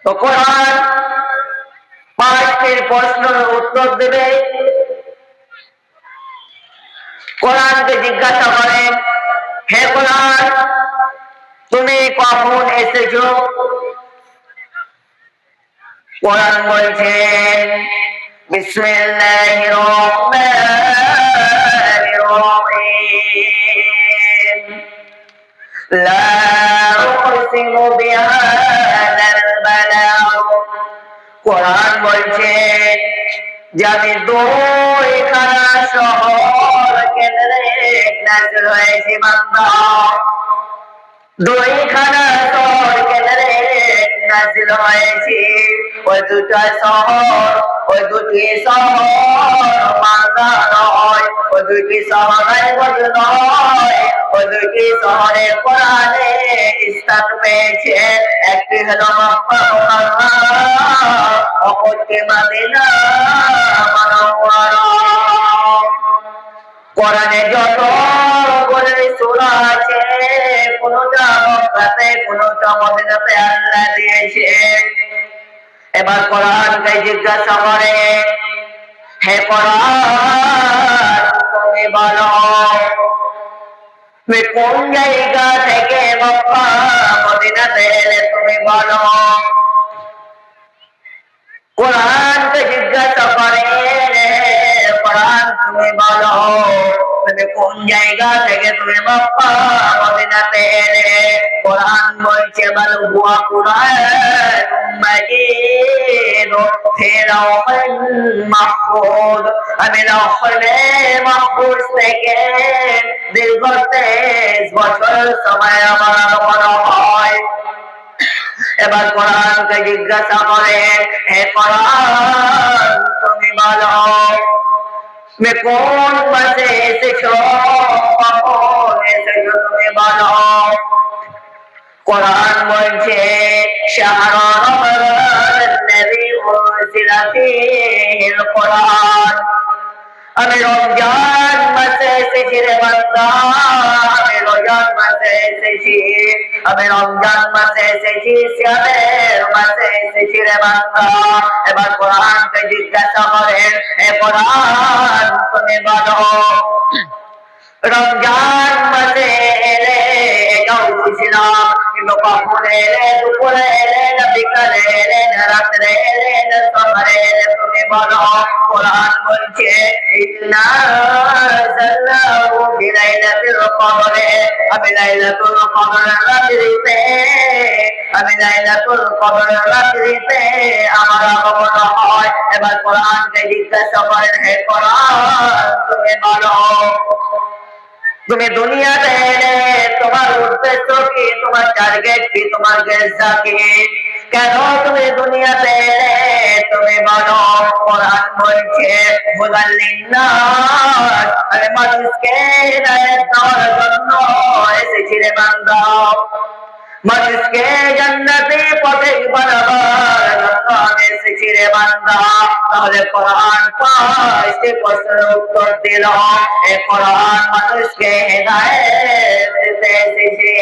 তো কোরআন পাঁচটির প্রশ্নের উত্তর দেবে। কোরআনকে জিজ্ঞাসা করেন, হে কোরআন, তুমি কখন এসেছো? কোরআন বলছেন, বিসমিল্লাহির রহমানির রহিম, লা উকসিমু বিহাযাল বালাদ। কোরআন বলছে যে আমি দুইখানা শহর কেন্দ্রে নাযিল হয়েছি বান্দা, দুইখানা শহর কেন্দ্রে নাযিল হয়েছি। ওই দুটা শহর, ওই দুটি শহর বান্দা নয়, ওই দুটি শহরের মধ্যে নয়, ওই দুটি শহরে কোরআনে স্থান পেয়েছে। একটি হলো মক্কা মুকাররমা, অপরটি মদিনা মুনাওয়ারা। কোরআনে যত সূরা আছে, কোনটা মক্কাতে কোনটা মদিনাতে আল্লাহ দিয়েছে। এবার কোরআনকে জিজ্ঞাসা করে, হে কোরআন, তুমি বলো তুমি কোন জায়গা থেকে মক্কা মদিনাতে এলে, তুমি বলো। কোরআনকে জিজ্ঞাসা করে, কোরআন তুমি বলো তুমি কোন জায়গা থেকে তুমি মক্কা মদিনাতে এলে। কোরআন বলছে, বল হুয়া কুরআনুম মাজিদ ফি লাওহিন মাহফুজ। আমি লাওহে মাহফুজ থেকে দীর্ঘ 23 বছর সময় আমার আগমন হয়। এবার কোরআনকে জিজ্ঞাসা করে, হে কোরআন, তুমি বলো তুমি কোন মাসে এসেছো, কখন এসেছো, তুমি বলো। কোরআন বলছে, শাহরু রমাদানাল্লাযী উনজিলা ফীহিল কোরআন। আমি রমজান মাসে এসেছি রে বান্দা, আমি রমজান মাসে এসেছি, আমি রমজান মাসে এসেছি, সিয়ামের মাসে এসেছি রে বান্দা। এবার কোরআনকে জিজ্ঞাসা করেন, হে কোরআন, তুমি বলো রমজান মাসে এলে এটাও বুঝলাম, কিন্তু কখন এলে, দুপুরে এলে না বিকালে এলে না রাত্রে এলে না সকালে এলে, তুমি বলো। কোরআন বলছে, ইন্না আনজালনাহু ফি লাইলাতিল কদর। আমি লাইলাতুল কদর রাত্রিতে, আমি লাইলাতুল কদর রাত্রিতে আমার আগমন হয়। এবার কোরআনকে জিজ্ঞাসা করেন, হে কোরআন, তুমি বলো তুমি দুনিয়াতে এলে তোমার উদ্দেশ্য কি, তোমার টার্গেট কি, তোমার গেজা কি, কেন তুমি দুনিয়াতে এলে, তুমি বলো। কোরআন বলছে, হুদাল লিন্নাস, আমি মানুষকে হিদায়াত দেওয়ার জন্য এসেছি রে বান্দা, মানুষকে জান্নাতে পথে বানাবার জন্য আমি এসেছি রে বান্দা। তাহলে কোরআন পাঁচটি প্রশ্নের উত্তর দিল। এই কোরআন মানুষকে হিদায়াত দিতে এসেছে।